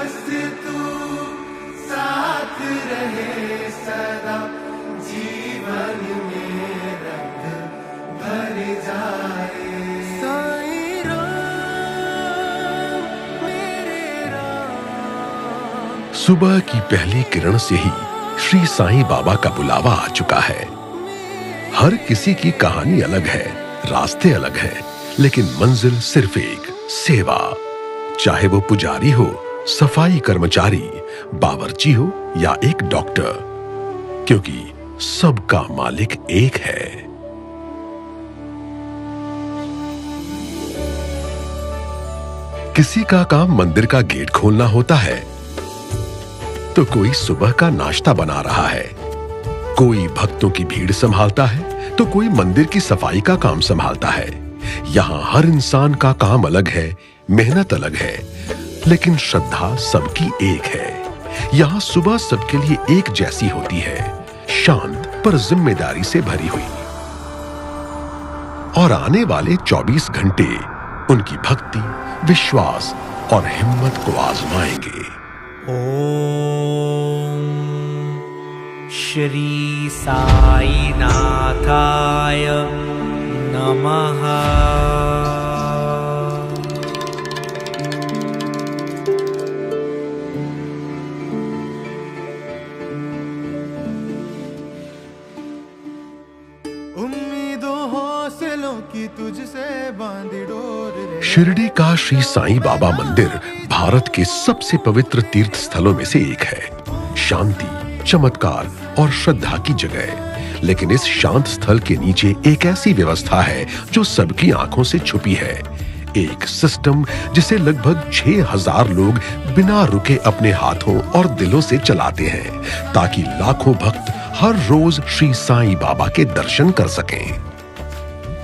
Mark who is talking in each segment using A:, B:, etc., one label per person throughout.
A: बस तू साथ रहे सदा, जीवन में रंग भर जाए। साईं राम मेरे राम।
B: सुबह की पहली किरण से ही श्री साईं बाबा का बुलावा आ चुका है। हर किसी की कहानी अलग है, रास्ते अलग हैं, लेकिन मंजिल सिर्फ एक, सेवा। चाहे वो पुजारी हो, सफाई कर्मचारी, बावर्ची हो या एक डॉक्टर, क्योंकि सबका मालिक एक है। किसी का काम मंदिर का गेट खोलना होता है, तो कोई सुबह का नाश्ता बना रहा है, कोई भक्तों की भीड़ संभालता है, तो कोई मंदिर की सफाई का काम संभालता है। यहाँ हर इंसान का काम अलग है, मेहनत अलग है, लेकिन श्रद्धा सबकी एक है। यहाँ सुबह सबके लिए एक जैसी होती है, शांत पर जिम्मेदारी से भरी हुई। और आने वाले 24 घंटे उनकी भक्ति, विश्वास और हिम्मत को आजमाएंगे।
C: ओम श्री साईनाथाय नमः।
A: उम्मीदों हौसलों की तुझसे बांधी डोर रे।
B: शिरडी का श्री साईं बाबा मंदिर भारत के सबसे पवित्र तीर्थ स्थलों में से एक है। शांति, चमत्कार और श्रद्धा की जगह। लेकिन इस शांत स्थल के नीचे एक ऐसी व्यवस्था है जो सबकी आंखों से छुपी है। एक सिस्टम जिसे लगभग 6000 लोग बिना रुके अपने हाथों और दिलों से चलाते हैं, ताकि लाखों भक्त हर रोज श्री साईं बाबा के दर्शन कर सकें।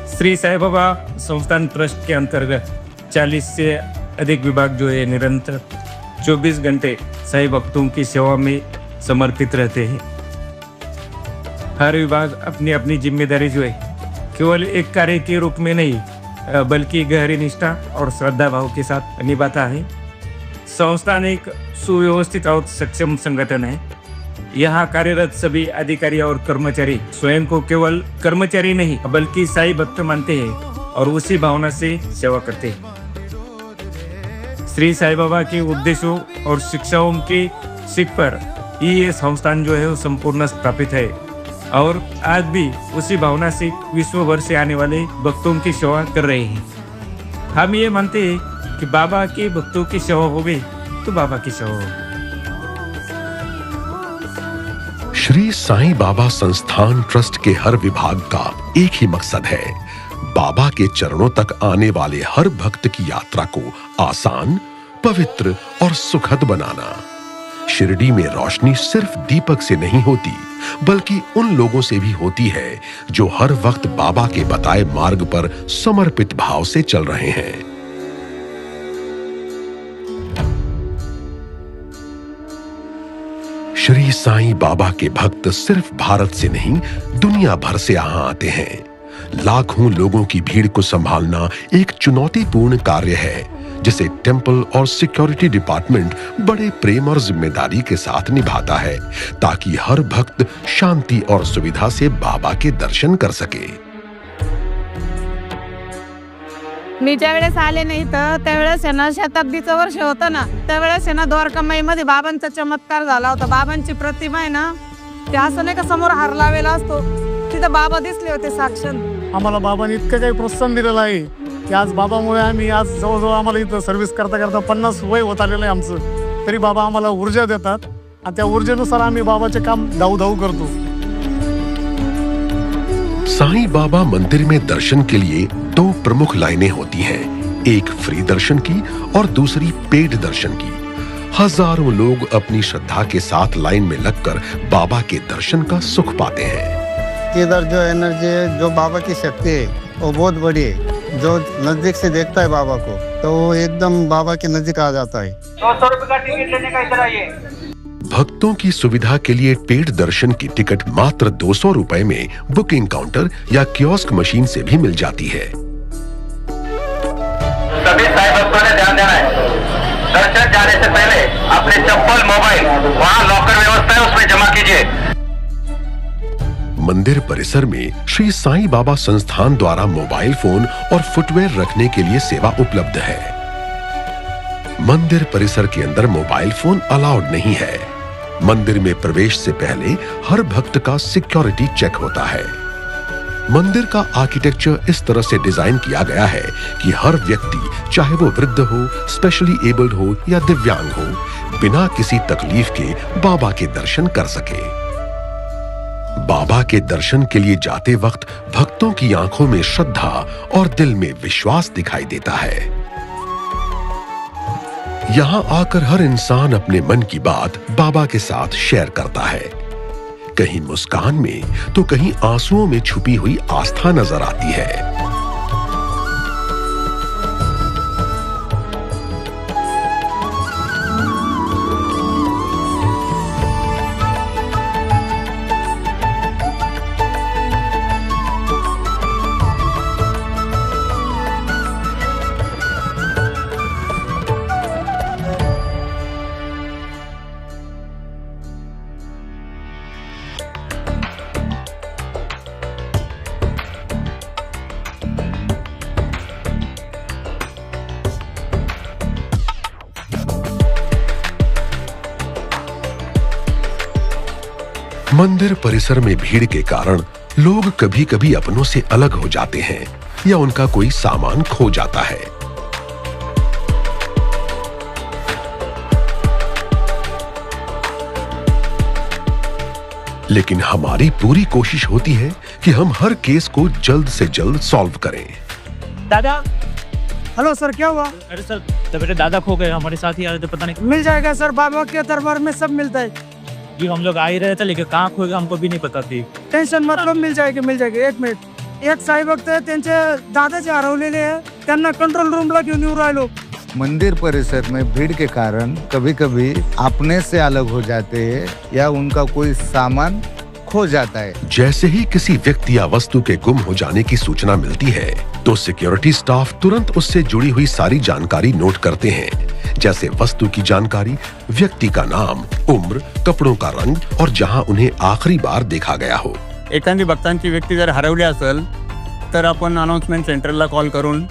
D: श्री साईं बाबा संस्थान ट्रस्ट के अंतर्गत 40 से अधिक विभाग जो है निरंतर 24 घंटे साईं भक्तों की सेवा में समर्पित रहते हैं। हर विभाग अपनी अपनी जिम्मेदारी जो है केवल एक कार्य के रूप में नहीं, बल्कि गहरी निष्ठा और श्रद्धा भाव के साथ निभाता है। संस्थान एक सुव्यवस्थित और सक्षम संगठन है। यहाँ कार्यरत सभी अधिकारी और कर्मचारी स्वयं को केवल कर्मचारी नहीं बल्कि साईं भक्त मानते हैं और उसी भावना से सेवा करते हैं। श्री साईं बाबा के उद्देश्यों और शिक्षाओं के सीख पर ये संस्थान जो है वो संपूर्ण स्थापित है और आज भी उसी भावना से विश्व भर से आने वाले भक्तों की सेवा कर रहे हैं। हम ये मानते हैं कि बाबा के भक्तों की सेवा होगी तो बाबा की सेवा होगी।
B: श्री साईं बाबा संस्थान ट्रस्ट के हर विभाग का एक ही मकसद है, बाबा के चरणों तक आने वाले हर भक्त की यात्रा को आसान, पवित्र और सुखद बनाना। शिरडी में रोशनी सिर्फ दीपक से नहीं होती, बल्कि उन लोगों से भी होती है जो हर वक्त बाबा के बताए मार्ग पर समर्पित भाव से चल रहे हैं। श्री साईं बाबा के भक्त सिर्फ भारत से नहीं, दुनिया भर से यहां आते हैं। लाखों लोगों की भीड़ को संभालना एक चुनौतीपूर्ण कार्य है, जिसे टेंपल और सिक्योरिटी डिपार्टमेंट बड़े प्रेम और जिम्मेदारी के साथ निभाता है, ताकि हर भक्त शांति और सुविधा से बाबा के दर्शन कर सके।
E: मी ज्या वेळेस आले नाही तर त्यावेळेस ना शताब्दीचं वर्ष होतं ना, त्यावेळेस ना द्वारकामाईमध्ये बाबांचा चमत्कार झाला होता। बाबांची प्रतिमा आहे ना, त्या असं नाही का समोर हार लावलेला असतो, तिथं बाबा दिसले होते साक्षात।
F: आम्हाला बाबांनी इतकं काही प्रोत्साहन दिलेलं आहे की आज बाबामुळे आम्ही आज जवळजवळ आम्हाला इथं सर्व्हिस करता करता 50 वय होत आलेलं आहे आमचं, तरी बाबा आम्हाला ऊर्जा देतात आणि त्या ऊर्जेनुसार आम्ही बाबाचे काम धाऊ करतो।
B: साईं बाबा मंदिर में दर्शन के लिए 2 प्रमुख लाइनें होती हैं, एक फ्री दर्शन की और दूसरी पेड दर्शन की। हजारों लोग अपनी श्रद्धा के साथ लाइन में लगकर बाबा के दर्शन का सुख पाते हैं।
G: इधर जो एनर्जी है, जो बाबा की शक्ति है, वो बहुत बड़ी है। जो नजदीक से देखता है बाबा को तो वो एकदम बाबा के नजदीक आ जाता है।
H: 200 रुपए का टिकट लेने का इधर आइए।
B: भक्तों की सुविधा के लिए पेड दर्शन की टिकट मात्र 200 रुपए में बुकिंग काउंटर या कियोस्क मशीन से भी मिल जाती है।
H: सभी साईं भक्तों ने ध्यान देना है, दर्शन जाने से पहले अपने चप्पल मोबाइल वहाँ लॉकर व्यवस्था है उसमें जमा कीजिए।
B: मंदिर परिसर में श्री साईं बाबा संस्थान द्वारा मोबाइल फोन और फुटवेयर रखने के लिए सेवा उपलब्ध है। मंदिर परिसर के अंदर मोबाइल फोन अलाउड नहीं है। मंदिर में प्रवेश से पहले हर भक्त का सिक्योरिटी चेक होता है। मंदिर का आर्किटेक्चर इस तरह से डिजाइन किया गया है कि हर व्यक्ति, चाहे वो वृद्ध हो, स्पेशली एबल्ड हो या दिव्यांग हो, बिना किसी तकलीफ के बाबा के दर्शन कर सके। बाबा के दर्शन के लिए जाते वक्त भक्तों की आंखों में श्रद्धा और दिल में विश्वास दिखाई देता है। यहां आकर हर इंसान अपने मन की बात बाबा के साथ शेयर करता है। कहीं मुस्कान में तो कहीं आंसुओं में छुपी हुई आस्था नजर आती है। मंदिर परिसर में भीड़ के कारण लोग कभी कभी अपनों से अलग हो जाते हैं या उनका कोई सामान खो जाता है। लेकिन हमारी पूरी कोशिश होती है कि हम हर केस को जल्द से जल्द सॉल्व करें।
C: दादा,
E: हेलो सर, क्या हुआ?
C: अरे सर, तो मेरे दादा खो गए, हमारे साथ ही आ रहे थे, पता नहीं।
E: मिल जाएगा सर, बाबा के दरबार में सब मिलता है।
C: जी हम लोग आ ही रहे थे, लेकिन कहाँ खो गए हमको भी नहीं पता थी।
E: टेन्शन मतलब मिल जाएगी, मिल जाएगी। एक मिनिट, एक साई भक्त आहे, त्यांचे दादाचे हरवलेले आहे, त्यांना कंट्रोल रूमला घेऊन येऊ राहिलो।
I: मंदिर परिसर में भीड़ के कारण कभी कभी अपने से अलग हो जाते हैं या उनका कोई सामान खो जाता है।
B: जैसे ही किसी व्यक्ति या वस्तु के गुम हो जाने की सूचना मिलती है तो सिक्योरिटी स्टाफ तुरंत उससे जुड़ी हुई सारी जानकारी नोट करते हैं, जैसे वस्तु की जानकारी, व्यक्ति का नाम, उम्र, कपड़ों का रंग और जहां उन्हें आखिरी बार देखा गया हो।
J: एखादी भक्तांची व्यक्ती जर हरवली असेल तर आपण अनाउन्समेंट सेंटरला कॉल करून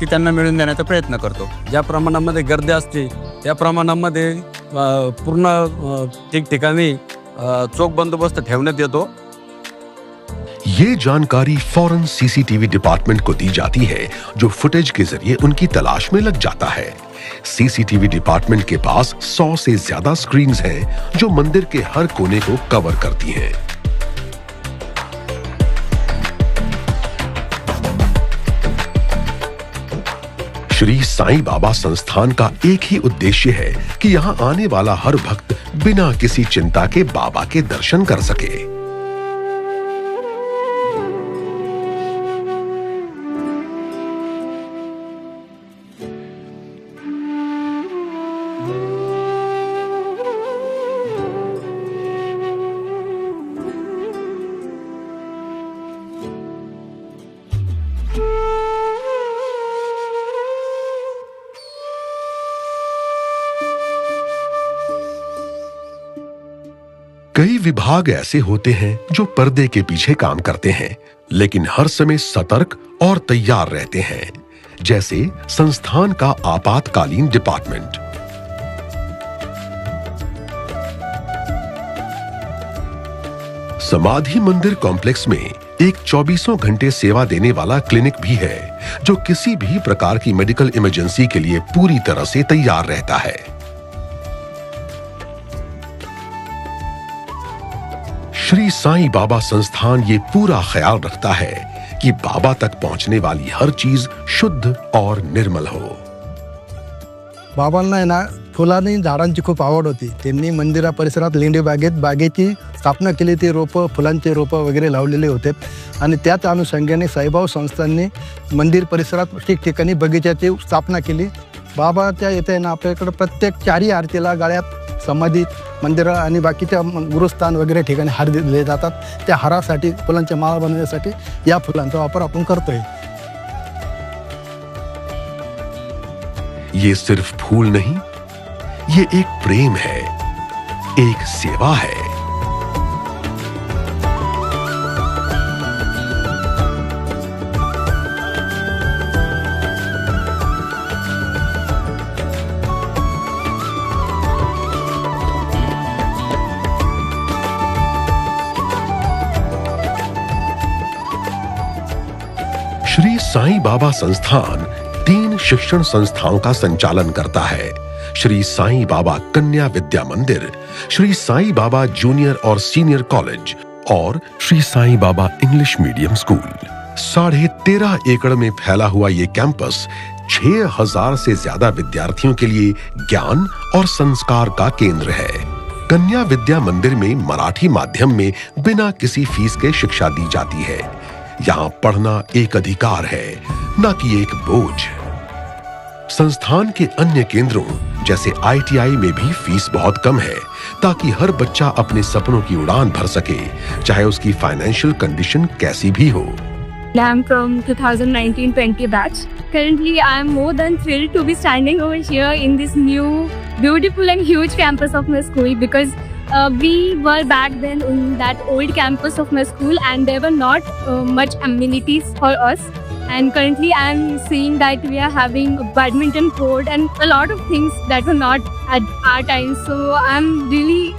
J: ती त्यांना मिळवून देण्याचा प्रयत्न करतो। ज्या प्रमाणामध्ये गर्दी असते त्या प्रमाणामध्ये पूर्ण ठिकठिकाणी चोख बंदोबस्त ठेवण्यात येतो।
B: ये जानकारी फौरन सीसीटीवी डिपार्टमेंट को दी जाती है, जो फुटेज के जरिए उनकी तलाश में लग जाता है। सीसीटीवी डिपार्टमेंट के पास 100 से ज्यादा स्क्रीन्स हैं, जो मंदिर के हर कोने को कवर करती हैं। श्री साईं बाबा संस्थान का एक ही उद्देश्य है कि यहां आने वाला हर भक्त बिना किसी चिंता के बाबा के दर्शन कर सके। कई विभाग ऐसे होते हैं जो पर्दे के पीछे काम करते हैं, लेकिन हर समय सतर्क और तैयार रहते हैं, जैसे संस्थान का आपातकालीन डिपार्टमेंट। समाधि मंदिर कॉम्प्लेक्स में एक 24 घंटे सेवा देने वाला क्लिनिक भी है, जो किसी भी प्रकार की मेडिकल इमरजेंसी के लिए पूरी तरह से तैयार रहता है। श्री साईं बाबा संस्थान ये पूरा ख्याल रखता है कि बाबा तक पहुंचने वाली हर चीज शुद्ध और निर्मल हो।
K: बाबांना आहे ना फुलांनी झाडांची खूप आवड होती। त्यांनी मंदिरा परिसरात लेंडी बागेची स्थापना केली। ती रोपं, फुलांचे रोपं वगैरे लावलेले होते आणि त्याच अनुषंगाने साईबाबा संस्थांनी मंदिर परिसरात ठिकठिकाणी बगीच्याची स्थापना केली। बाबाच्या येथे ना आपल्याकडे प्रत्येक 4 आरतीला गाळ्यात समाधी, मंदिर आणि बाकीच्या गुरुस्थान वगैरे ठिकाणी हार दिले जातात। त्या हारासाठी, फुलांच्या माळा बनवण्यासाठी या फुलांचा वापर आपण करतोय।
B: ये सिर्फ फूल नहीं, ये एक प्रेम है, एक सेवा है। श्री साईं बाबा संस्थान 3 शिक्षण संस्थाओं का संचालन करता है। श्री साईं बाबा कन्या विद्या मंदिर, श्री साईं बाबा जूनियर और सीनियर कॉलेज और Shri Sai Baba English medium school. 13.5 एकड़ में फैला हुआ ये कैंपस 6000 से ज्यादा विद्यार्थियों के लिए ज्ञान और संस्कार का केंद्र है। कन्या विद्या मंदिर में मराठी माध्यम में बिना किसी फीस के शिक्षा दी जाती है। यहाँ पढ़ना एक अधिकार है, न कि एक बोझ। संस्थान के अन्य केंद्रों जैसे ITI में भी फीस बहुत कम है, ताकि हर बच्चा अपने सपनों की उड़ान भर सके, चाहे उसकी फाइनेंशियल कंडीशन कैसी भी हो।
L: I am from 2019-20 batch. Currently, I am more than thrilled to be standing over here in this new, beautiful and huge campus of my school, because we were back then in that old campus of my school and there were not much amenities for us. And currently I am seeing that we are having a badminton court and a lot of things that were not at our time. So I'm really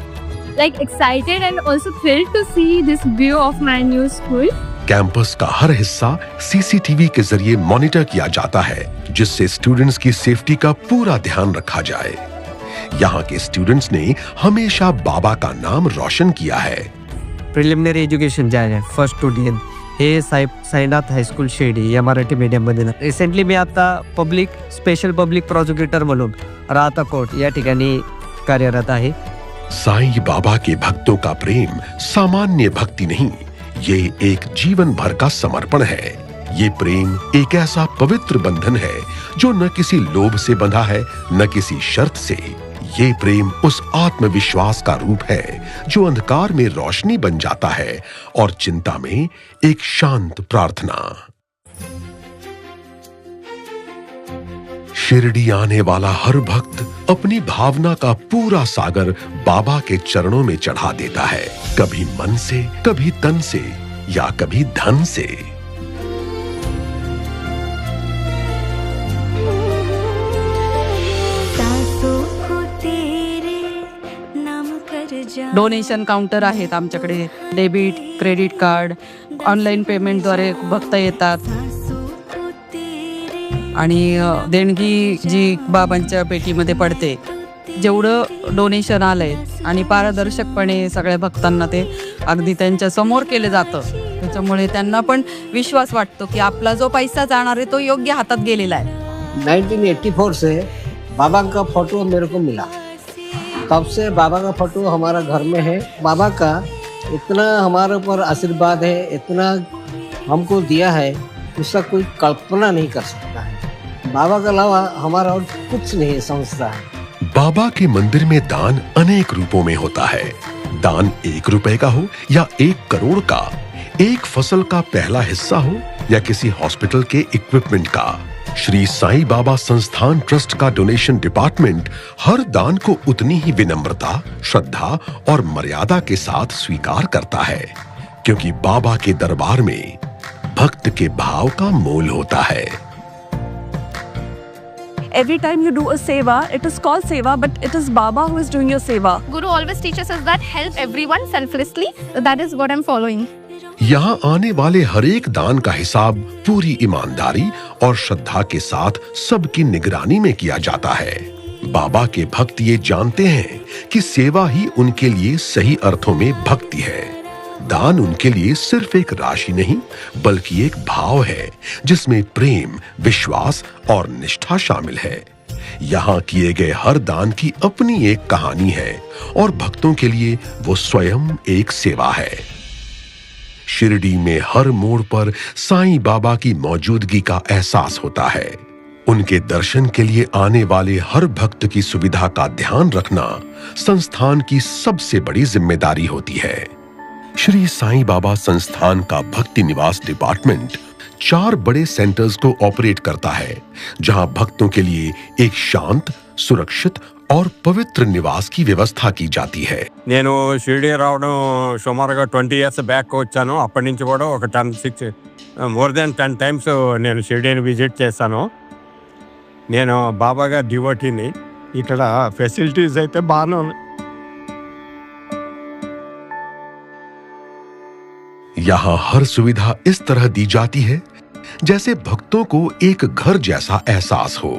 L: excited and also thrilled to see this view of my new school.
B: Campus का हर हिस्सा CCTV के जरिए monitor किया जाता है, जिससे students की safety का पूरा ध्यान रखा जाए। यहाँ के स्टूडेंट्स ने हमेशा बाबा का नाम रोशन किया है।
M: प्रिलिमिनरी एज्युकेशन जे आहे फर्स्ट टू 10 हे साईनाथ हायस्कूल शिर्डी या मराठी मीडियममध्ये ना। रिसेंटली मी आता स्पेशल पब्लिक प्रोसिक्युटर म्हणून राहता कोर्ट या ठिकाणी कार्यरत आहे।
B: साईं बाबा के भक्तों का प्रेम सामान्य भक्ति नहीं, ये एक जीवन भर का समर्पण है। ये प्रेम एक ऐसा पवित्र बंधन है जो न किसी लोभ से बंधा है, न किसी शर्त से। ये प्रेम उस आत्मविश्वास का रूप है जो अंधकार में रोशनी बन जाता है और चिंता में एक शांत प्रार्थना। शिरडी आने वाला हर भक्त अपनी भावना का पूरा सागर बाबा के चरणों में चढ़ा देता है, कभी मन से, कभी तन से या कभी धन से।
E: डोनेशन काउंटर आहेत आमच्याकडे, डेबिट क्रेडिट कार्ड ऑनलाईन पेमेंटद्वारे बघता येतात आणि देणगी जी बाबांच्या पेटीमध्ये पडते, जेवढं डोनेशन आलंय आणि पारदर्शकपणे सगळ्या भक्तांना ते अगदी त्यांच्या समोर केले जातं, त्याच्यामुळे त्यांना पण विश्वास वाटतो की आपला जो पैसा जाणार आहे तो योग्य हातात गेलेला आहे।
N: 1984 से बाबा का फोटो मेरे को मिला, तब से बाबा का फोटो हमारा घर में है। बाबा का इतना हमारे ऊपर आशीर्वाद है, इतना हमको दिया है, उसका कोई कल्पना नहीं कर सकता है। बाबा के अलावा हमारा और कुछ नहीं समझता है।
B: बाबा के मंदिर में दान अनेक रूपों में होता है। दान 1 रुपए का हो या 1 करोड़ का, एक फसल का पहला हिस्सा हो या किसी हॉस्पिटल के इक्विपमेंट का, श्री साईं बाबा संस्थान ट्रस्ट का डोनेशन डिपार्टमेंट हर दान को उतनी ही विनम्रता, श्रद्धा और मर्यादा के साथ स्वीकार करता है, क्योंकि बाबा के दरबार में भक्त के भाव का मोल होता है।
L: Every time you do a seva, it is called seva, but it is Baba who is doing your seva. Guru always teaches us that help everyone selflessly. That is what I'm following.
B: यहाँ आने वाले हर एक दान का हिसाब पूरी ईमानदारी और श्रद्धा के साथ सबकी निगरानी में किया जाता है। बाबा के भक्त ये जानते हैं कि सेवा ही उनके लिए सही अर्थों में भक्ति है। दान उनके लिए सिर्फ एक राशि नहीं, बल्कि एक भाव है जिसमें प्रेम, विश्वास और निष्ठा शामिल है। यहाँ किए गए हर दान की अपनी एक कहानी है और भक्तों के लिए वो स्वयं एक सेवा है। शिरडी में हर मोड़ पर साईं बाबा की मौजूदगी का एहसास होता है। उनके दर्शन के लिए आने वाले हर भक्त की सुविधा का ध्यान रखना संस्थान की सबसे बड़ी जिम्मेदारी होती है। श्री साईं बाबा संस्थान का भक्ति निवास डिपार्टमेंट 4 बड़े सेंटर्स को ऑपरेट करता है, जहां भक्तों के लिए एक शांत, सुरक्षित और पवित्र निवास की व्यवस्था की जाती है।
J: నేను షిరిడి రావడం సుమారుగా 20 ఇయర్స్ బ్యాక్ వచ్చాను. అప్పటి నుంచి కూడా ఒక more than 10 times నేను షిరిడిని విజిట్ చేశాను. నేను బాబాగా డివోటీని. ఇక్కడ ఫెసిలిటీస్ అయితే బాగానే ఉన్నాయి.
B: यहाँ हर सुविधा इस तरह दी जाती है जैसे भक्तों को एक घर जैसा एहसास हो।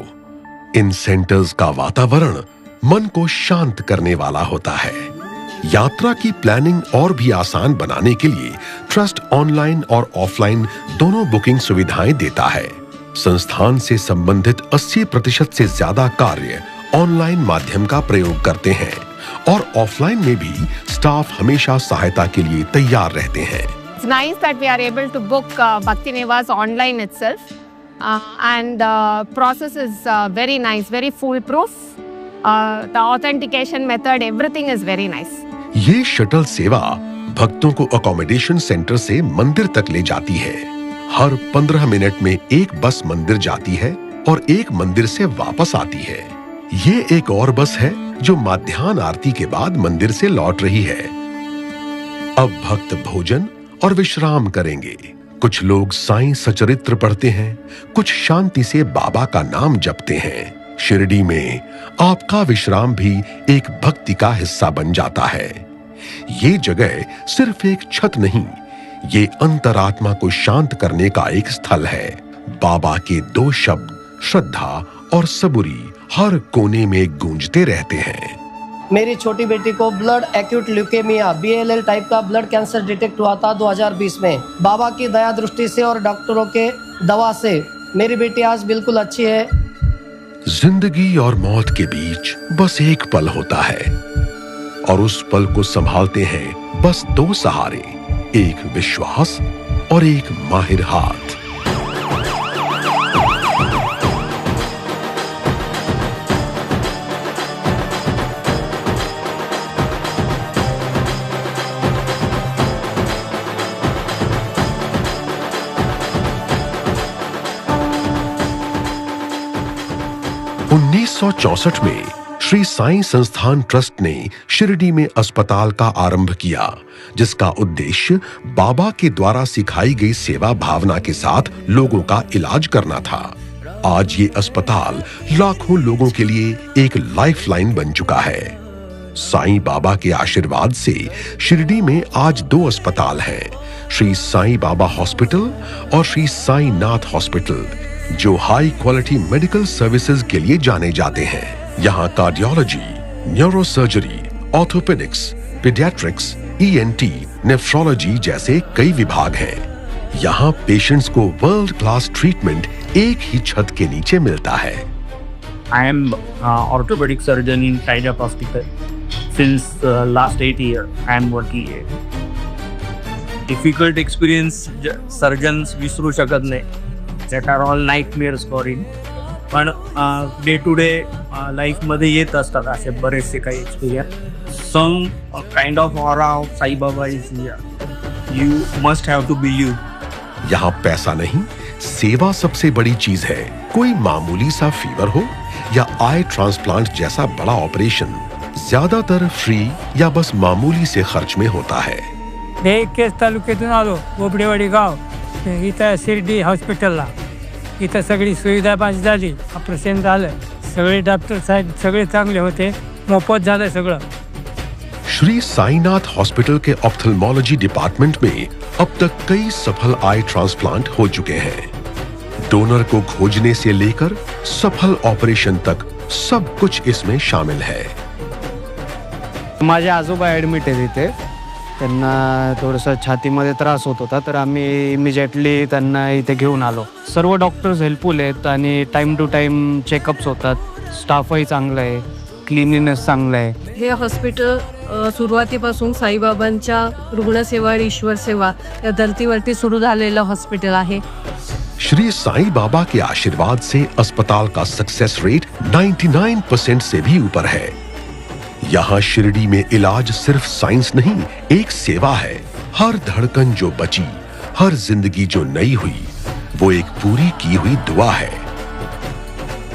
B: इन सेंटर्स का वातावरण मन को शांत करने वाला होता है। यात्रा की प्लानिंग और भी आसान बनाने के लिए ट्रस्ट ऑनलाइन और ऑफलाइन दोनों बुकिंग सुविधाएं देता है। संस्थान से संबंधित 80% से ज्यादा कार्य ऑनलाइन माध्यम का प्रयोग करते हैं और ऑफलाइन में भी स्टाफ हमेशा सहायता के लिए तैयार रहते हैं।
E: It's nice that we are able to book Bhakti Niwas online itself, and process is very nice, very foolproof. The authentication method, everything is very nice.
B: ये शटल सेवा भक्तों को अकोमोडेशन सेंटर से मंदिर तक ले जाती है। हर 15 मिनट में एक बस मंदिर जाती है और एक मंदिर से वापस आती है। ये एक और बस है जो मध्याह्न आरती के बाद मंदिर से लौट रही है। अब भक्त भोजन और विश्राम करेंगे। कुछ लोग साईं सचरित्र पढ़ते हैं, कुछ शांति से बाबा का नाम जपते हैं। शिरडी में आपका विश्राम भी एक भक्ति का हिस्सा बन जाता है। ये जगह सिर्फ एक छत नहीं, ये अंतरात्मा को शांत करने का एक स्थल है। बाबा के 2 शब्द श्रद्धा और सबूरी हर कोने में गूंजते रहते हैं।
N: मेरी छोटी बेटी को blood acute leukaemia BLL type का ब्लड कैंसर डिटेक्ट हुआ था 2020 में। बाबा की दया दृष्टि से और डॉक्टरों के दवा से मेरी बेटी आज बिल्कुल अच्छी है।
B: जिंदगी और मौत के बीच बस एक पल होता है और उस पल को संभालते हैं बस 2 सहारे, एक विश्वास और एक माहिर हाथ। उन्नीस 1964 में श्री साईं संस्थान ट्रस्ट ने शिरडी में अस्पताल का आरंभ किया, जिसका उद्देश्य बाबा के द्वारा सिखाई गई सेवा भावना के साथ लोगों का इलाज करना था। आज ये अस्पताल लाखों लोगों के लिए एक लाइफलाइन बन चुका है। साईं बाबा के आशीर्वाद से शिरडी में आज 2 अस्पताल हैं, श्री साईं बाबा हॉस्पिटल और श्री साईं नाथ हॉस्पिटल, जो हाई क्वालिटी मेडिकल सर्विसेज के लिए जाने जाते हैं। यहाँ cardiology, neurosurgery, orthopaedics, paediatrics, ENT, nephrology जैसे कई विभाग हैं। यहाँ पेशेंट्स को वर्ल्ड क्लास ट्रीटमेंट एक ही छत के नीचे मिलता है।
C: I am orthopedic surgeon in Tiger Hospital. Since last 8 years, I am working here. Difficult experience, surgeons विसरू शकत नाही. That are all nightmares for him. पण डे टू डे लाईफमध्ये येत असतात असे बरेचसे काही experience. Some kind of aura of Sai Baba is here. You must have to believe.
B: यहाँ पैसा नहीं, सेवा सबसे बड़ी चीज है। कोई मामूली सा फीवर हो या आई ट्रांसप्लांट जैसा बड़ा ऑपरेशन, ज्यादातर फ्री या बस मामूली से खर्च में होता है।
O: केस तालुक्यातून आलो, बोबडेवाडी गाव. इथं शिर्डी हॉस्पिटलला इथं सगळी सुविधा माझी झाली. ऑपरेशन झालं, सगळे डॉक्टर साहेब सगळे चांगले होते, मोफत झालं सगळं.
B: श्री साईनाथ हॉस्पिटल के ऑप्थेल्मोलॉजी डिपार्टमेंट में अब तक कई सफल आई ट्रांसप्लांट हो चुके हैं। डोनर को खोजने से लेकर सफल ऑपरेशन तक सब कुछ इसमें शामिल है।
M: माझे आजोबा ॲडमिट आहेत इथे. त्यांना थोडंसं छातीमध्ये त्रास होत होता, तर आम्ही इमिजिएटली त्यांना इथे घेऊन आलो. सर्व डॉक्टर्स हेल्पफुल आहेत आणि टाईम टू टाईम चेकअप्स होतात. स्टाफही चांगलं आहे, क्लिनिनेस चांगलं आहे.
P: हे हॉस्पिटल सुरुवातीपासून साईबाबांच्या रुग्णसेवा आणि ईश्वर सेवा या धर्तीवरती सुरू झालेलं हॉस्पिटल आहे.
B: श्री साईं बाबा के आशीर्वाद से अस्पताल का सक्सेस रेट 99% से भी ऊपर है। यहाँ शिरडी में इलाज सिर्फ साइंस नहीं, एक सेवा है। हर धड़कन जो बची, हर जिंदगी जो नई हुई, वो एक पूरी की हुई दुआ है।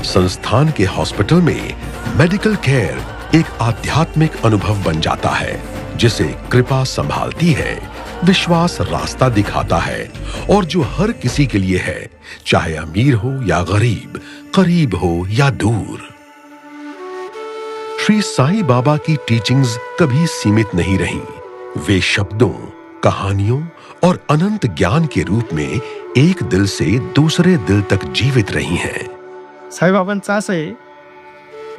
B: संस्थान के हॉस्पिटल में मेडिकल केयर एक आध्यात्मिक अनुभव बन जाता है जिसे कृपा संभालती है, विश्वास रास्ता दिखाता है और जो हर किसी के लिए है, चाहे अमीर हो या गरीब, करीब हो या दूर। श्री साईं बाबा की टीचिंग्स कभी सीमित नहीं रहीं। वे शब्दों, कहानियों और अनंत ज्ञान के रूप में एक दिल से दूसरे दिल तक जीवित रही हैं।
F: साईबाबांचं असं आहे,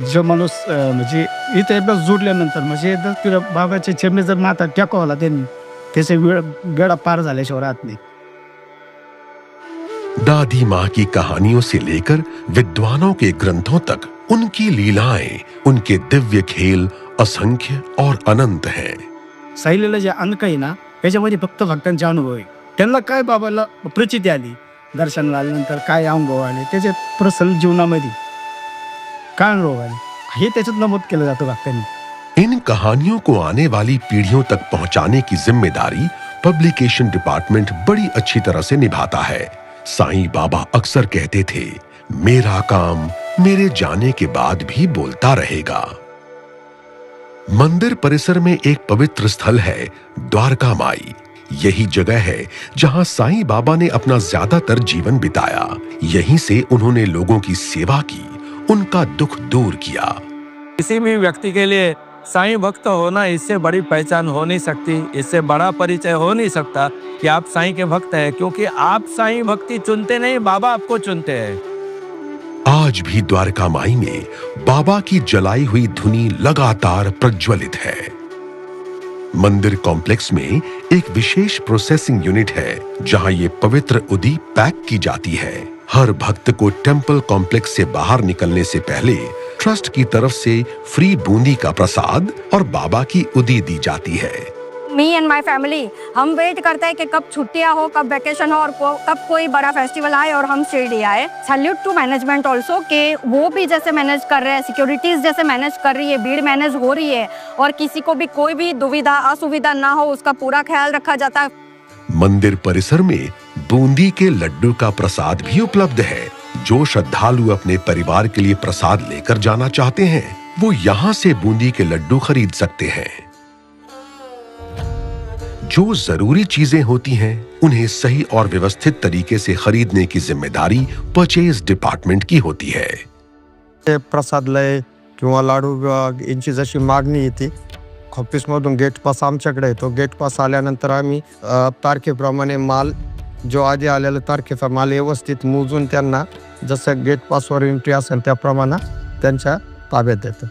F: जो माणूस म्हणजे इथे एकदा जुडल्यानंतर म्हणजे एकदा तुला बाबाचे चरणी जर माथा टेकवला त्यांनी, त्याचे वेळा पार झाल्याशिवाय राहत नाही।
B: दादी माँ की कहानियों से लेकर विद्वानों के ग्रंथों तक उनकी लीलाएं, उनके दिव्य खेल असंख्य और अनंत हैं।
F: साईलीला जे अंक आहे ना, त्याच्यामध्ये फक्त भक्तांचे अनुभव आहे। त्यांना काय बाबाला प्रचिती आली, दर्शनाला आल्यानंतर काय अनुभव आले, त्याचे प्रसन्न जीवनामध्ये काय अनुभव आले, हे त्याच्यात नमूद केलं जातं भक्तांनी।
B: इन कहानियों को आने वाली पीढ़ियों तक पहुंचाने की जिम्मेदारी पब्लिकेशन डिपार्टमेंट बड़ी अच्छी तरह से निभाता है। साईं बाबा अक्सर कहते थे, मेरा काम मेरे जाने के बाद भी बोलता रहेगा। मंदिर परिसर में एक पवित्र स्थल है द्वारका माई। यही जगह है जहां साईं बाबा ने अपना ज्यादातर जीवन बिताया। यहीं से उन्होंने लोगों की सेवा की, उनका दुख दूर किया।
J: किसी भी व्यक्ति के लिए साईं भक्त होना इससे बड़ी पहचान हो नहीं सकती, इससे बड़ा परिचय हो नहीं सकता कि आप साईं के भक्त हैं, क्योंकि आप साईं भक्ति चुनते नहीं, बाबा आपको चुनते हैं।
B: आज भी द्वारका माई में बाबा की जलाई हुई धुनी लगातार प्रज्वलित है। मंदिर कॉम्प्लेक्स में एक विशेष प्रोसेसिंग यूनिट है जहां ये पवित्र उदी पैक की जाती है। हर भक्त को टेम्पल कॉम्प्लेक्स से बाहर निकलने से पहले ट्रस्ट की तरफ से फ्री बूंदी का प्रसाद और बाबा की उदी दी जाती है।
Q: मी एंड माय फैमिली हम वेट करते हैं कि कब छुट्टियां हो, कब वैकेशन हो और कब कोई बड़ा फेस्टिवल आए और हम शिरडी आए। सैल्यूट टू मैनेजमेंट ऑल्सो कि वो भी जैसे मैनेज कर रहे हैं, सिक्योरिटीज जैसे मैनेज कर रही है, भीड़ मैनेज हो रही है और किसी को भी कोई भी दुविधा असुविधा ना हो उसका पूरा ख्याल रखा जाता है।
B: मंदिर परिसर में बूंदी के लड्डू का प्रसाद भी उपलब्ध है। जो श्रद्धालु अपने परिवार के लिए प्रसाद लेकर जाना चाहते हैं, वो यहाँ से बूंदी के लड्डू खरीद सकते हैं। जो जरूरी चीजें होती हैं, उन्हें सही और व्यवस्थित तरीके से खरीदने की जिम्मेदारी परचेज डिपार्टमेंट की होती है।
R: प्रसाद लय किंवा लाडू यांची जशी मागणी येते, ऑफिसमधून गेट पास आमच्याकडे येतो। गेट पास आल्यानंतर आम्ही तारखेप्रमाणे माल, जो आधी आलेला तारखेचा माल व्यवस्थित मोजून त्यांना जसं गेट पासवर एंट्री असेल त्याप्रमाणे त्यांच्या ताब्यात देतो।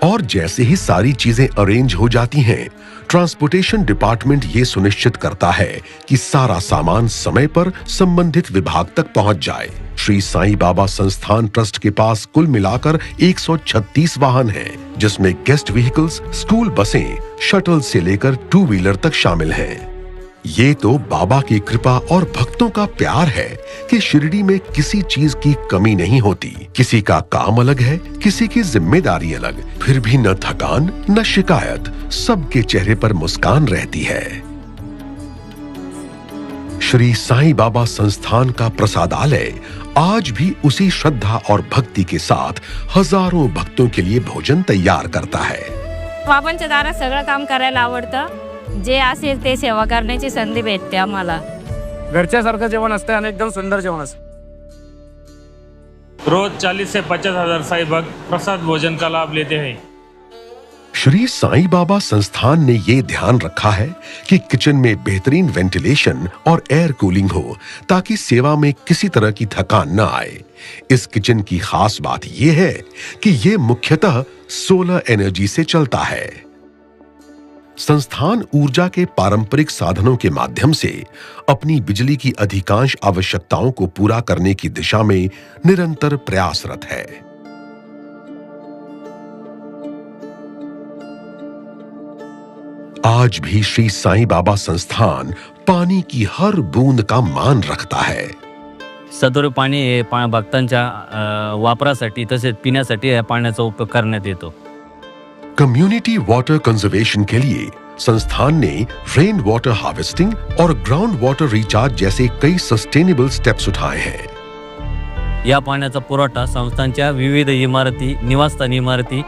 B: और जैसे ही सारी चीजें अरेंज हो जाती हैं, ट्रांसपोर्टेशन डिपार्टमेंट ये सुनिश्चित करता है कि सारा सामान समय पर संबंधित विभाग तक पहुंच जाए। श्री साईं बाबा संस्थान ट्रस्ट के पास कुल मिलाकर 136 वाहन हैं, जिसमें गेस्ट व्हीकल्स, स्कूल बसें, शटल से लेकर 2 व्हीलर तक शामिल हैं। ये तो बाबा की कृपा और भक्तों का प्यार है कि शिरडी में किसी चीज की कमी नहीं होती। किसी का काम अलग है, किसी की जिम्मेदारी अलग, फिर भी न थकान न शिकायत, सबके चेहरे पर मुस्कान रहती है। श्री साईं बाबा संस्थान का प्रसादालय आज भी उसी श्रद्धा और भक्ति के साथ हजारों भक्तों के लिए भोजन तैयार करता है।
Q: बाबांच्या दारात सगळं काम करायला आवडतं। जे असेल ते सेवा करण्याची संधी भेटते आम्हाला।
J: घरच्यासारखं जेवण असतं आणि एकदम सुंदर जेवण असतं।
D: रोज 40 से 50 हजार साईं भक्त प्रसाद भोजन का लाभ लेते हैं।
B: श्री साईं बाबा संस्थान ने ये ध्यान रखा है कि किचन में बेहतरीन वेंटिलेशन और एयर कूलिंग हो, ताकि सेवा में किसी तरह की थकान न आए। इस किचन की खास बात यह है कि ये मुख्यतः सोलर एनर्जी से चलता है। संस्थान ऊर्जा के पारंपरिक साधनों के माध्यम से अपनी बिजली की अधिकांश आवश्यकताओं को पूरा करने की दिशा में निरंतर प्रयासरत है। आज भी श्री साईं बाबा संस्थान पानी की हर बूंद का मान रखता है।
S: सदर पाणी हे भक्तांच्या वापरासाठी तसेच पिण्यासाठी या पाण्याचा उपयोग करण्यात येतो।
B: कम्युनिटी वाटर कंजर्वेशन के लिए संस्थान ने रेन वाटर हार्वेस्टिंग और ग्राउंड वाटर रिचार्ज जैसे कई सस्टेनेबल स्टेप्स उठाए हैं।
S: या पाण्याचा पुरवठा संस्थांच्या विविध इमारती, निवासस्थान इमारती,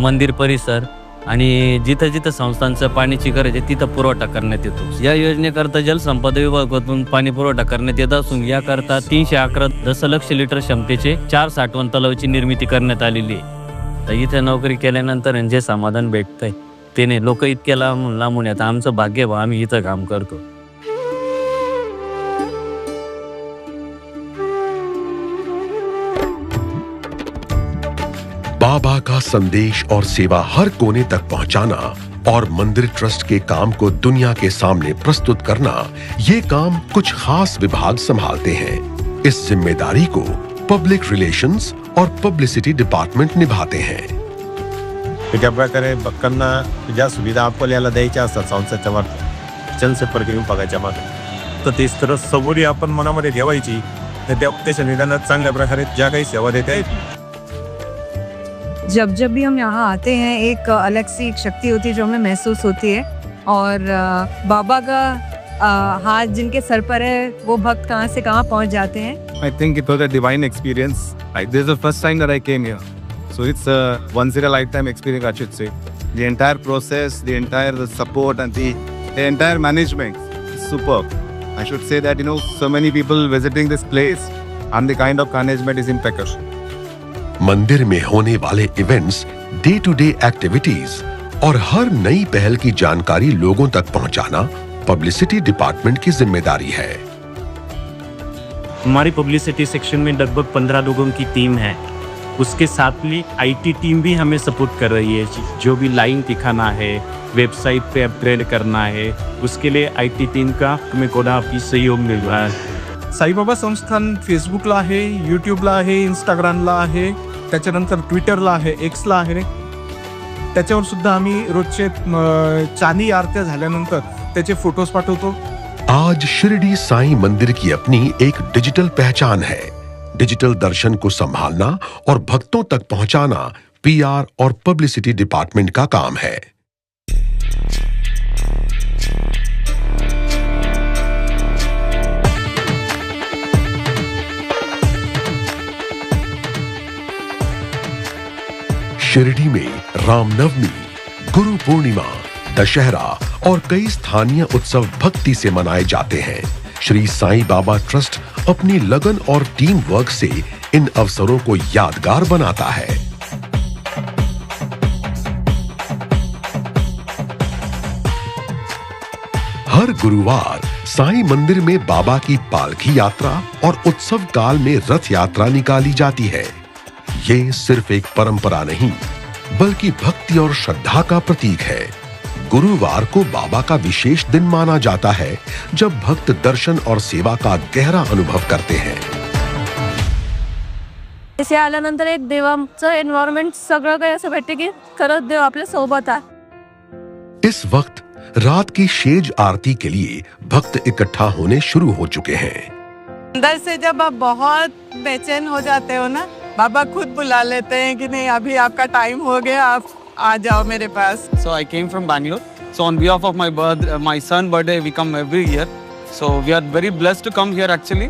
S: मंदिर परिसर आणि जिथं जिथं संस्थांचं पाण्याची गरज आहे तिथं पुरवठा करण्यात येतो. या योजनेकरता जलसंपदा विभागातून पाणी पुरवठा करण्यात येत असून याकरता 311 दशलक्ष लिटर क्षमतेचे 4 साठवण तलावाची निर्मिती करण्यात आलेली आहे. तर इथे नोकरी केल्यानंतर जे समाधान भेटतंय ते नाही. लोक इतक्या लांबून येतात. आमचं भाग्य बा, आम्ही इथं काम करतो.
B: बाबा का संदेश और सेवा हर कोने तक पहुंचाना और मंदिर ट्रस्ट के काम को दुनिया के सामने प्रस्तुत करना, ये काम कुछ खास विभाग संभालते हैं. इस जिम्मेदारी को पब्लिक रिलेशंस और पब्लिसिटी डिपार्टमेंट निभाते हैं.
T: त्या प्रकारे भक्तांना ज्या सुविधा आपल्याला द्यायच्या असतात संस्थेच्या मार्फत जनसंपर्क विभागाच्या मार्फत, तर ती तर सबुरी आपण मनामध्ये ठेवायची. त्याच्या निदानात चांगल्या प्रकारे ज्या काही सेवा देता आहेत.
P: जब जब भी हम यहाँ आते हैं एक अलग सी एक शक्ति होती है जो हमें महसूस होती है. और बाबा का हाथ जिनके सर पर है वो भक्त कहाँ से कहाँ पहुँच जाते हैं.
T: I think it was a divine experience. Like this is the first time that I came here, so it's a once in a lifetime experience, I should say. The entire process, the entire support, and the entire management is superb. I should say that so many people visiting this place, and the kind of management is impeccable.
B: मंदिर में होने वाले events, day to day activities और हर नई पहल की जानकारी लोगों तक पहुंचाना पब्लिसिटी डिपार्टमेंट की जिम्मेदारी है.
C: हमारी पब्लिसिटी सेक्शन में लगभग 15 लोगों की टीम है. उसके साथ ही आईटी टीम भी हमें सपोर्ट कर रही है. जो भी लाइन दिखाना है, वेबसाइट पे अपग्रेड करना है, उसके लिए आईटी टीम का हमें कोडापी सहयोग मिल रहा है.
A: साईबाबा संस्थान फेसबुकला आहे, यूट्यूबला आहे, इंस्टाग्रामला आहे, त्याच्यानंतर ट्विटरला आहे, एक्सला आहे. त्याच्यावर सुद्धा आम्ही रोजचे चांदी आरत्या झाल्यानंतर त्याचे फोटोज पाठवतो.
B: आज शिरडी साईं मंदिर की अपनी एक डिजिटल पहचान है. डिजिटल दर्शन को संभालना और भक्तों तक पहुंचाना पीआर और पब्लिसिटी डिपार्टमेंट का काम है. शिरडी में रामनवमी, गुरु पूर्णिमा, दशहरा और कई स्थानीय उत्सव भक्ति से मनाए जाते हैं. श्री साईं बाबा ट्रस्ट अपनी लगन और टीम वर्क से इन अवसरों को यादगार बनाता है. हर गुरुवार साईं मंदिर में बाबा की पालकी यात्रा और उत्सव काल में रथ यात्रा निकाली जाती है. ये सिर्फ एक परंपरा नहीं, बल्कि भक्ति और श्रद्धा का प्रतीक है. गुरुवार को बाबा का विशेष दिन माना जाता है, जब भक्त दर्शन और सेवा का गहरा अनुभव करते हैं.
P: इथे आल्यानंतर एक देवाचं एन्व्हायरमेंट सगळं काही असं भेटते की खरंच देव आपल्या सोबत आहे.
B: इस वक्त रात की शेज आरती के लिए भक्त इकट्ठा होने शुरू हो चुके हैं.
E: अंदर से जब आप बहुत बेचैन हो जाते हो ना, बाबा खुद बुला लेते हैं कि नहीं अभी आपका टाइम हो गया, आप आ जाओ मेरे पास.
J: So I came from Bangalore. So on behalf of my son birthday, we come every year. So we are very blessed to come here actually.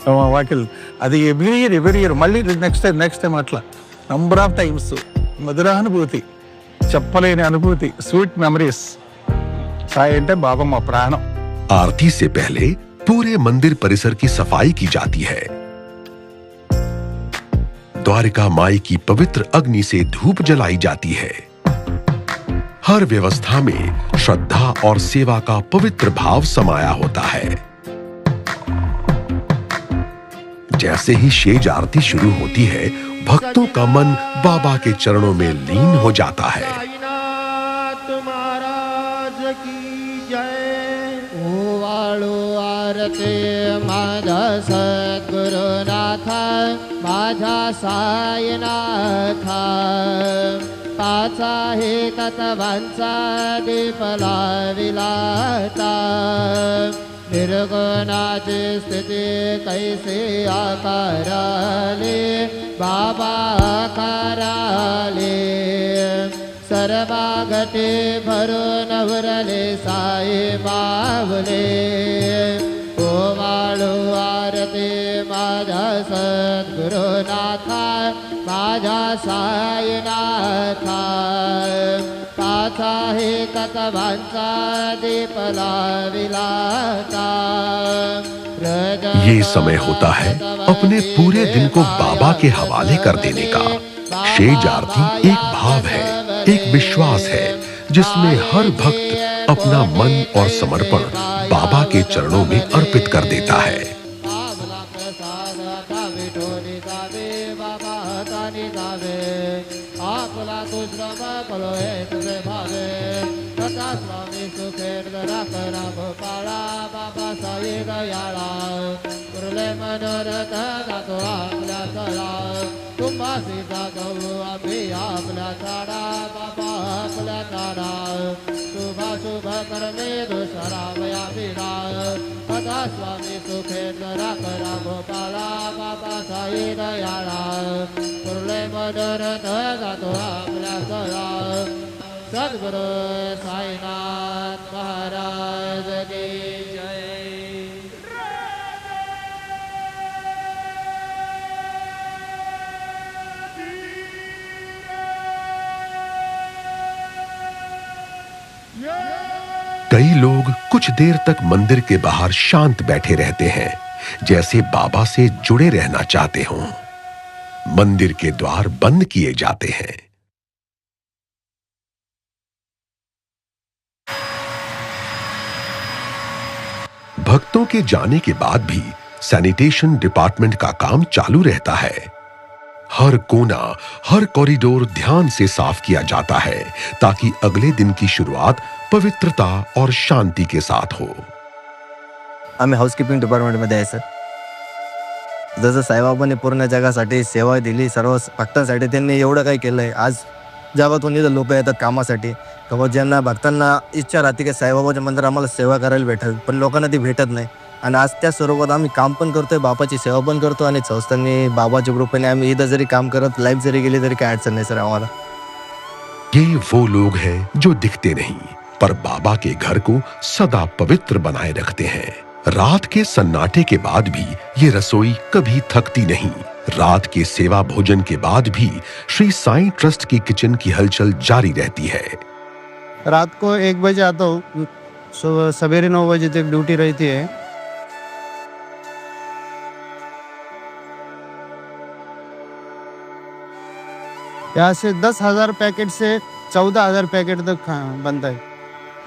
F: వాకిల్ అది ఎవ్రీ ఇయర్ మళ్ళీ నెక్స్ట్ టైం అట్లా నంబర్ ఆఫ్ టైమ్స్ మధుర అనుభూతి, చెప్పలేని అనుభూతి, sweet memories. Sai అంటే బాబా మా ప్రాణం.
B: आरती से पहले पूरे मंदिर परिसर की सफाई की जाती है. द्वारिका माई की पवित्र अग्नि से धूप जलाई जाती है. हर व्यवस्था में श्रद्धा और सेवा का पवित्र भाव समाया होता है. जैसे ही शेज आरती शुरू होती है, भक्तों का मन बाबा के चरणों में लीन हो जाता है.
U: आरती माझा सद्गुरुनाथा, माझा साईनाथा. पाचा हे तत्वांचा दीप लाविलाता. निर्गुणाची स्थिती कैसे आकाराले, बाबा आकाराले. सर्वागते भरून उरले साई मावले. ओ वाळू आरती माझा सद्गुरुनाथा माझ्या साईनाथा पाचा हे तत्वांचा दीप लाविलाता
B: ये समय होता है अपने पूरे दिन को बाबा के हवाले कर देने का। शेज आरती एक भाव है, एक विश्वास है जिसमें हर भक्त अपना मन और समर्पण बाबा के चरणों में अर्पित कर देता है।
U: शुभ करणे दुसरावया विना सदा स्वामी सुखेंद्र करा गोपाळा बाबा साई दयाळा कुर्ले मनोरथ जातो आपल्या सरा सद्गुरु साईनाथ महाराज की जय।
B: कई लोग कुछ देर तक मंदिर के बाहर शांत बैठे रहते हैं, जैसे बाबा से जुड़े रहना चाहते हों। मंदिर के द्वार बंद किए जाते हैं। भक्तों के जाने के बाद भी सैनिटेशन डिपार्टमेंट का काम चालू रहता है। हर कोना, हर कॉरिडोर ध्यान से साफ किया जाता है ताकि अगले दिन की शुरुआत पवित्रता और शांति के साथ हो।
G: आम्ही हाऊसकीपिंग डिपार्टमेंटमध्ये आहे सर। जसं साईबाबांनी पूर्ण जगासाठी सेवा दिली, सर्व भक्तांसाठी त्यांनी एवढं काही केलंय। आज जगातून इथं लोक येतात कामासाठी, किंवा ज्यांना भक्तांना इच्छा राहते की साईबाबाच्या मंदिर आम्हाला सेवा करायला भेटेल, पण लोकांना ती भेटत नाही। आणि आज त्या स्वरूपात आम्ही काम पण करतोय, बाबाची सेवा पण करतो, आणि संस्थांनी बाबाच्या ग्रुपने आम्ही इथं जरी काम करत लाईफ जरी गेली तरी काय अडचण नाही सर आम्हाला।
B: ये वो लोग हैं जो दिखते नहीं पर बाबा के घर को सदा पवित्र बनाए रखते हैं। रात के सन्नाटे के बाद भी ये रसोई कभी थकती नहीं। रात के सेवा भोजन के बाद भी श्री साईं ट्रस्ट की किचन की हलचल जारी रहती है।
R: रात को 1 बजे आता हूँ, सवेरे 9 बजे तक ड्यूटी रहती है। यहाँ से 10,000 पैकेट से 14,000 पैकेट तक बनता है।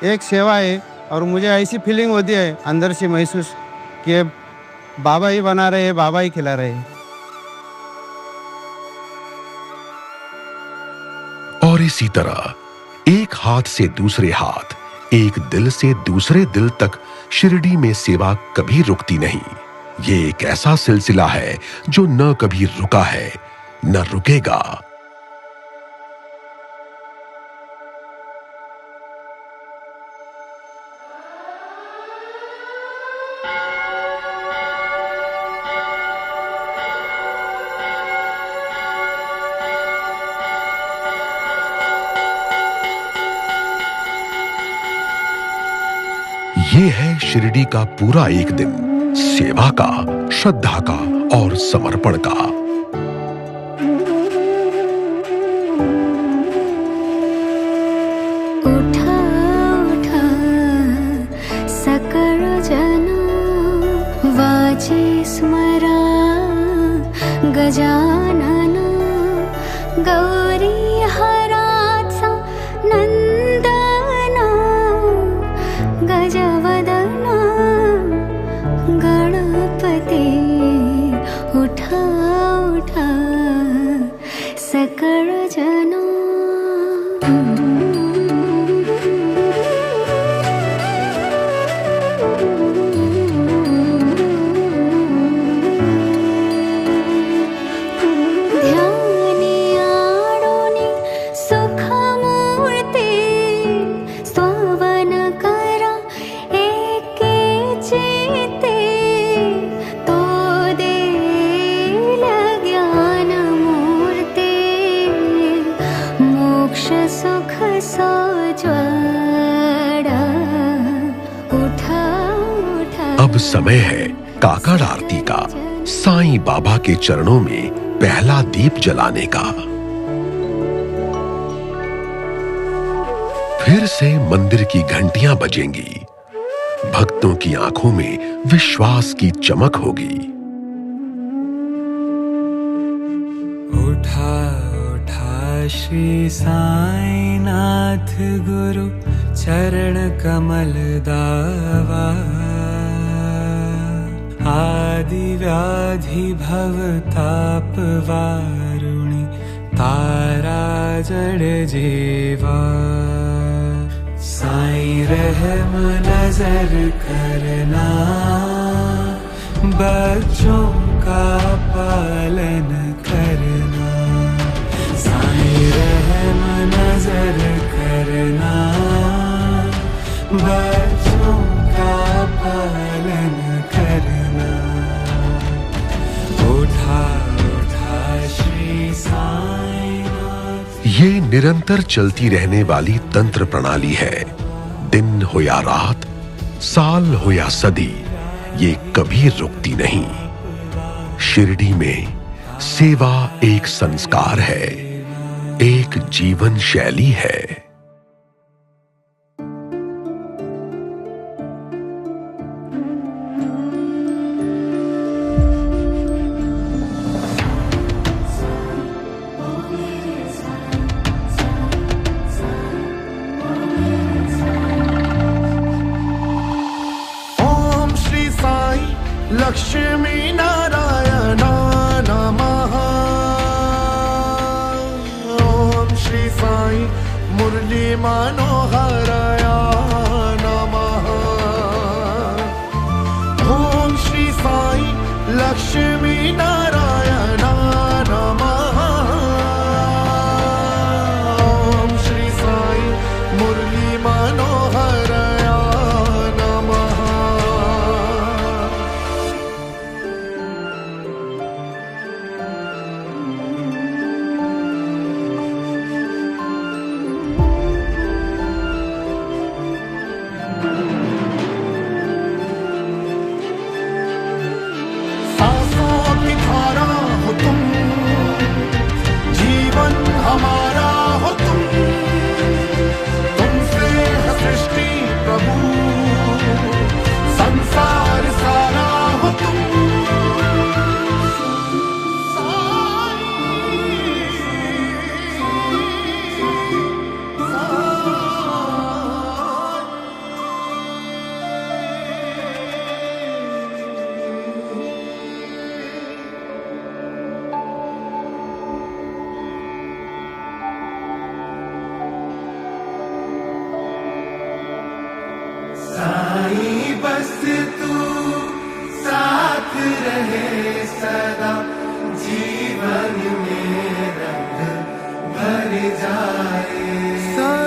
R: एक सेवा है और मुझे ऐसी फीलिंग होती है अंदर से महसूस कि बाबा ही बना रहे हैं, बाबा ही खिला रहे हैं।
B: और इसी तरह एक हाथ से दूसरे हाथ, एक दिल से दूसरे दिल तक शिरडी में सेवा कभी रुकती नहीं। ये एक ऐसा सिलसिला है जो न कभी रुका है न रुकेगा। ये है शिरडी का पूरा एक दिन, सेवा का, श्रद्धा का और समर्पण का।
V: उठा उठा सकळ जन वाचे स्मरा गजानन गौरी हराचा नंदन गजवदन गणपती उठा उठा सकळ जन।
B: अब समय है काकड़ आरती का। साईं बाबा के चरणों में पहला दीप जलाने का। फिर से मंदिर की घंटियां बजेंगी, भक्तों की आंखों में विश्वास की चमक होगी।
H: उठा उठा श्री साईनाथ गुरु चरण कमल दावा, आदि व्याधि भव ताप वारुणी तारा जड़ जीवा। साईं रहम नजर करना, बच्चों का पालन करना। साईं रहम नजर करना, बच्चों का पालन करना। उठा उठा श्री साईनाथ।
B: ये निरंतर चलती रहने वाली तंत्र प्रणाली है। दिन हो या रात, साल हो या सदी, ये कभी रुकती नहीं। शिरडी में सेवा एक संस्कार है, एक जीवन शैली है।
I: लक्ष्मी नारायण नमः। ओम श्री साई मुरली मनोहराया नमः। ओम श्री साई लक्ष्मी नारायण नमः। ओम श्री साई मुरली मनोहराया नमः। हमारा हो तुम, तुमसे है सृष्टि प्रभु, संसार सारा हो तुम। साईं बस तू साथ रहे सदा, जीवन में रंग भर जाए।